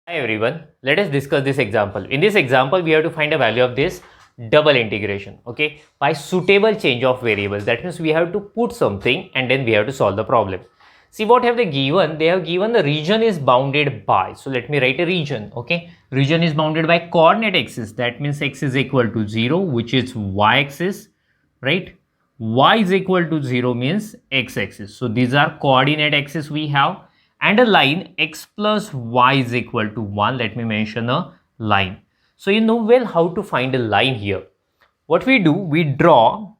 Hi everyone, let us discuss this example. In this example, we have to find a value of this double integration, okay, by suitable change of variables. That means we have to put something and then we have to solve the problem. See what have they given? They have given the region is bounded by. So let me write a region, okay. Region is bounded by coordinate axis. That means x is equal to 0, which is y-axis, right? Y is equal to 0 means x-axis. So these are coordinate axis we have, and a line x plus y is equal to 1. Let me mention a line. So you know well how to find a line here. What we do, we draw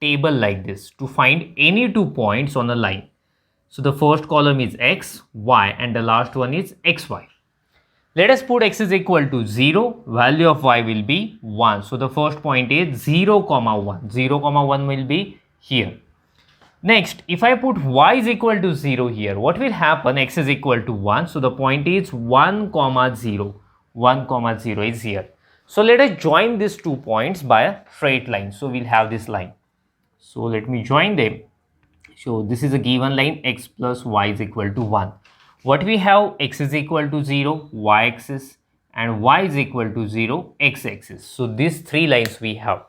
table like this to find any 2 points on a line. So the first column is x, y, and the last one is xy. Let us put x is equal to 0, value of y will be 1. So the first point is 0 comma 1. 0 comma 1 will be here. Next, if I put y is equal to 0 here, what will happen? X is equal to 1. So the point is 1 comma 0. 1 comma 0 is here. So let us join these 2 points by a straight line. So we'll have this line. So let me join them. So this is a given line, x plus y is equal to 1. What we have, x is equal to 0, y-axis, and y is equal to 0, x-axis. So these 3 lines we have.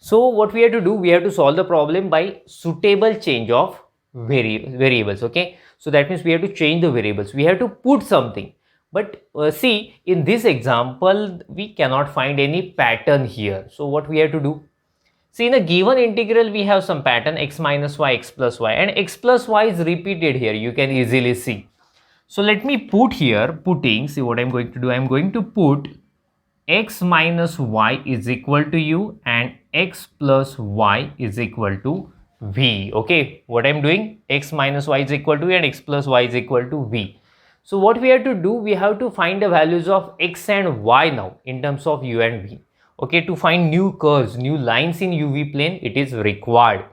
So what we have to do, we have to solve the problem by suitable change of variables, okay. So that means we have to change the variables. We have to put something. But see, in this example, we cannot find any pattern here. So what we have to do? See, in a given integral, we have some pattern x minus y, x plus y, and x plus y is repeated here. You can easily see. So let me put here, see what I'm going to do. I'm going to put x minus y is equal to u and x plus y is equal to v. Okay, what I'm doing, x minus y is equal to v and x plus y is equal to v. So what we have to do, we have to find the values of x and y now in terms of u and v. Okay, to find new curves, new lines in uv plane, it is required.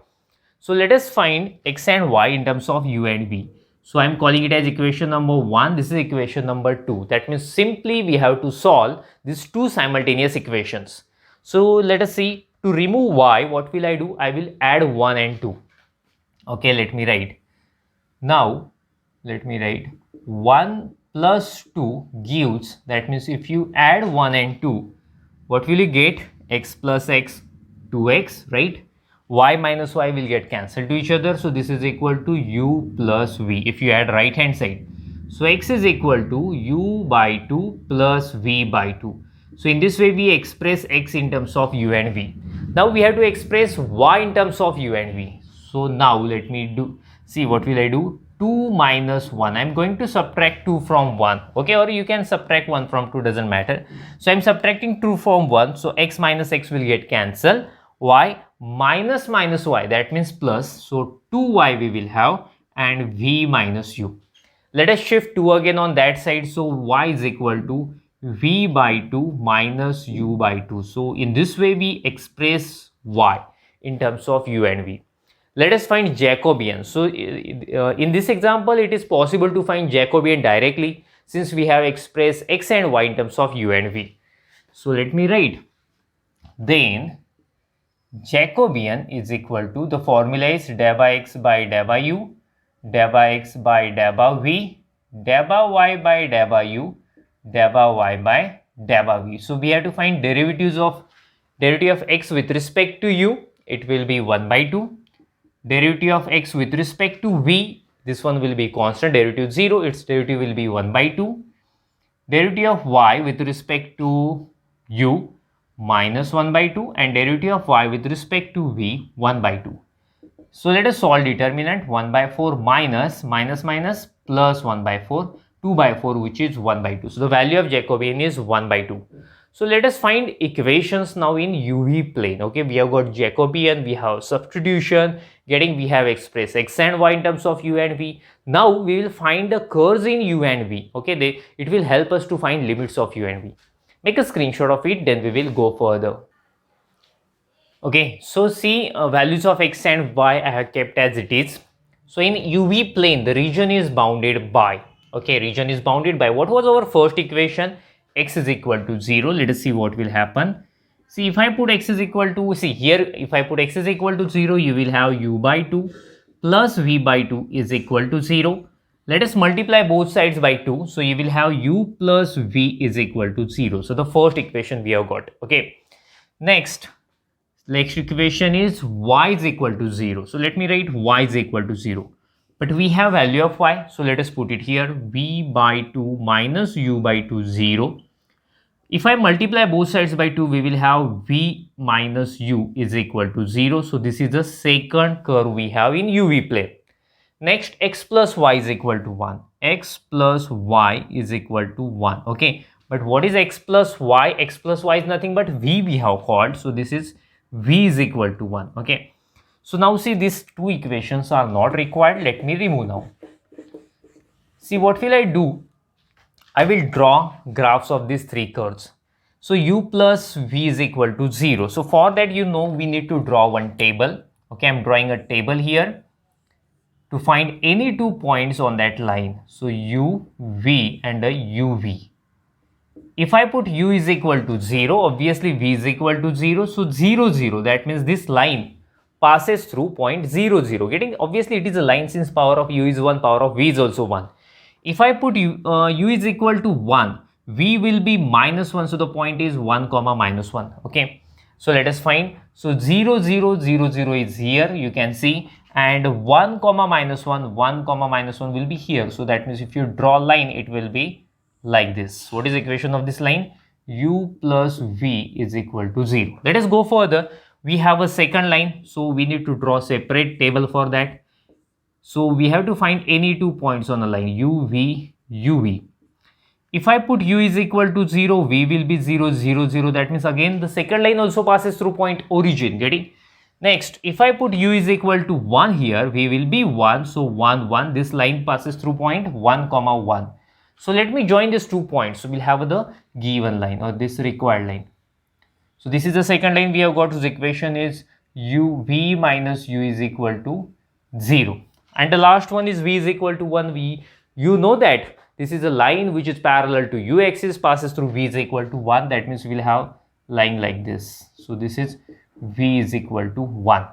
So let us find x and y in terms of u and v. So I am calling it as equation number 1. This is equation number 2. That means simply we have to solve these 2 simultaneous equations. So let us see. To remove y, what will I do? I will add 1 and 2. Okay, let me write. Now, let me write 1 plus 2 gives, that means if you add 1 and 2, what will you get? X plus x, 2x, right? Y minus y will get cancelled to each other. So this is equal to u plus v if you add right hand side. So x is equal to u by 2 plus v by 2. So in this way we express x in terms of u and v. Now we have to express y in terms of u and v. So now let me do, see what will I do? 2 minus 1. I'm going to subtract 2 from 1. Okay, or you can subtract 1 from 2, doesn't matter. So I'm subtracting 2 from 1. So x minus x will get cancelled. Y minus minus y, that means plus. So 2y we will have and v minus u. Let us shift 2 again on that side. So y is equal to v by 2 minus u by 2. So in this way we express y in terms of u and v. Let us find Jacobian. So in this example, it is possible to find Jacobian directly since we have expressed x and y in terms of u and v. So let me write. Then Jacobian is equal to, the formula is del by x by del by u, del by x by del by v, del by y by del by u, del by y by del by v. So we have to find derivative of x with respect to u. It will be 1 by 2. Derivative of x with respect to v, this one will be constant, derivative 0, its derivative will be 1 by 2. Derivative of y with respect to u, minus 1 by 2, and derivative of y with respect to v, 1 by 2. So let us solve determinant. 1 by 4 minus minus plus 1 by 4, 2 by 4, which is 1 by 2. So the value of Jacobian is 1 by 2. So let us find equations now in UV plane. Okay, we have got Jacobian, we have substitution, we have expressed x and y in terms of u and v. Now we will find the curves in u and v. Okay, it will help us to find limits of u and v. Make a screenshot of it, then we will go further. Okay, so see values of x and y I have kept as it is. So in UV plane, the region is bounded by, okay, region is bounded by, what was our first equation? X is equal to 0. Let us see what will happen. See, if I put x is equal to, see here, if I put x is equal to 0, you will have u by 2 plus v by 2 is equal to 0. Let us multiply both sides by 2. So you will have u plus v is equal to 0. So the first equation we have got. Okay. Next equation is y is equal to 0. So let me write y is equal to 0. But we have value of y. So let us put it here. V by 2 minus u by 2 0. If I multiply both sides by 2, we will have v minus u is equal to 0. So this is the second curve we have in UV plane. Next, x plus y is equal to 1. X plus y is equal to 1. Okay. But what is x plus y? X plus y is nothing but v we have called. So this is v is equal to 1. Okay. So now see, these two equations are not required. Let me remove now. See, what will I do? I will draw graphs of these three curves. So u plus v is equal to 0. So for that, we need to draw one table. Okay, I'm drawing a table here to find any 2 points on that line. So u, v and a uv. If I put u is equal to 0, obviously v is equal to 0. So 0, 0, that means this line passes through point 0, 0. Obviously it is a line since power of u is 1, power of v is also 1. If I put u is equal to 1, v will be minus 1. So the point is 1 comma minus 1. Okay. So let us find. So 0, 0, 0, 0 is here. You can see. And 1 comma minus 1, 1 comma minus 1 will be here. So that means if you draw a line, it will be like this. What is the equation of this line? U plus v is equal to 0. Let us go further. We have a second line. So we need to draw separate table for that. So we have to find any 2 points on the line u, v, uv. If I put u is equal to 0, v will be 0, 0, 0. That means again the second line also passes through point origin. Getting? Next, if I put u is equal to 1 here, v will be 1. So 1, 1. This line passes through point 1 comma 1. So let me join these 2 points. So we'll have the given line or this required line. So this is the second line we have got. Whose equation is u, v minus u is equal to 0. And the last one is v is equal to 1. You know that this is a line which is parallel to u axis, passes through v is equal to 1. That means we will have line like this. So this is v is equal to 1.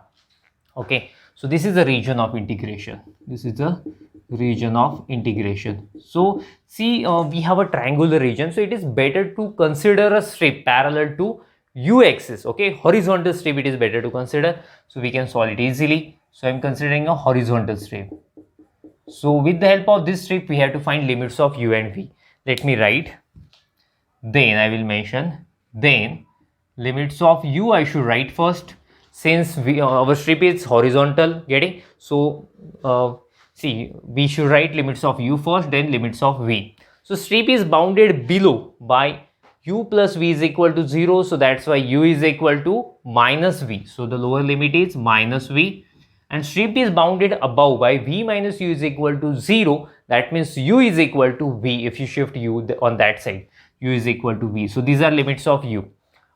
Okay. So this is the region of integration. This is the region of integration. So see, we have a triangular region. So it is better to consider a strip parallel to u axis. Okay. Horizontal strip it is better to consider. So we can solve it easily. So I am considering a horizontal strip. So with the help of this strip, we have to find limits of u and v. Let me write. Then I will mention. Then limits of u I should write first, since our strip is horizontal. Getting? So see, we should write limits of u first, then limits of v. So strip is bounded below by u plus v is equal to 0. So that's why u is equal to minus v. So the lower limit is minus v. And strip is bounded above by v minus u is equal to 0. That means u is equal to v. If you shift u on that side, u is equal to v. So these are limits of u.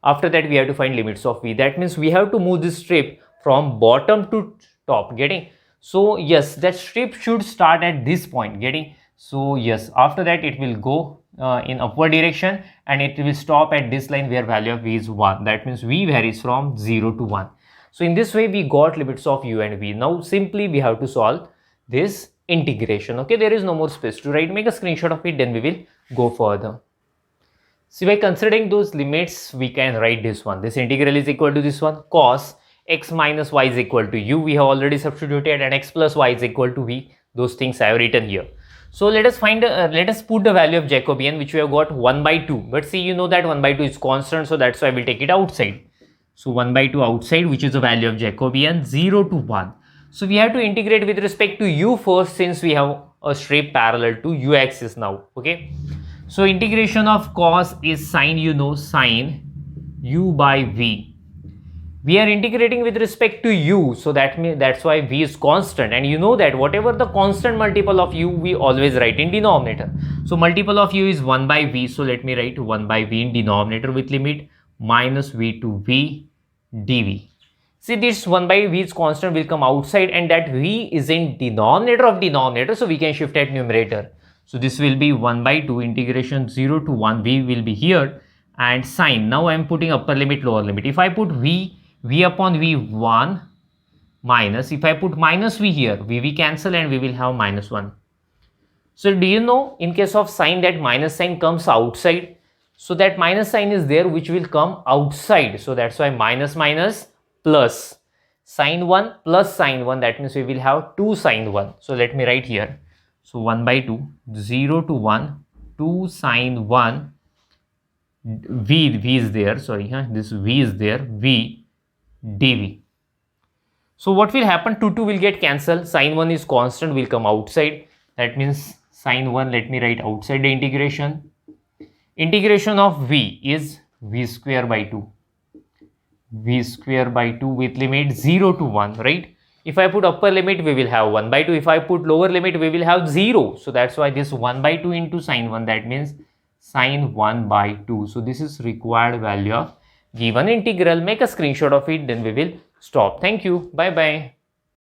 After that, we have to find limits of v. That means we have to move this strip from bottom to top. Getting? So yes, that strip should start at this point. Getting? So yes, after that it will go in upward direction and it will stop at this line where value of v is 1. That means v varies from 0 to 1. So in this way we got limits of u and v. Now simply we have to solve this integration. Okay, there is no more space to write. Make a screenshot of it, then we will go further. See, by considering those limits, we can write this one. This integral is equal to this one. Cos x minus y is equal to u. We have already substituted, and x plus y is equal to v. Those things I have written here. So let us find, let us put the value of Jacobian, which we have got 1 by 2. But see, you know that 1 by 2 is constant, so that's why I will take it outside. So 1 by 2 outside, which is the value of Jacobian, 0 to 1. So we have to integrate with respect to u first, since we have a strip parallel to u axis now. Okay. So integration of cos is sine, sine u by v. We are integrating with respect to u, so that's why v is constant, and you know that whatever the constant multiple of u, we always write in denominator. So multiple of u is 1 by v, so let me write 1 by v in denominator with limit minus v to v dv. See, this 1 by v is constant will come outside, and that v is in denominator of denominator, so we can shift at numerator. So this will be 1 by 2 integration 0 to 1, v will be here, and sine. Now I am putting upper limit, lower limit. If I put v upon v 1 minus, if I put minus v here, v cancel and we will have minus 1. So do you know in case of sine that minus sign comes outside? So that minus sign is there which will come outside. So that's why minus minus plus. Sine 1 plus sine 1, that means we will have 2 sine 1. So let me write here. So 1 by 2, 0 to 1, 2 sine 1, v is there, sorry, this v is there, v dv. So what will happen, 2 will get cancelled, sine 1 is constant, will come outside. That means sine 1, let me write outside the integration. Integration of v is v square by 2. V square by 2 with limit 0 to 1, right? If I put upper limit, we will have 1 by 2. If I put lower limit, we will have 0. So that's why this 1 by 2 into sine 1, that means sine 1 by 2. So this is required value of given integral. Make a screenshot of it, then we will stop. Thank you. Bye bye.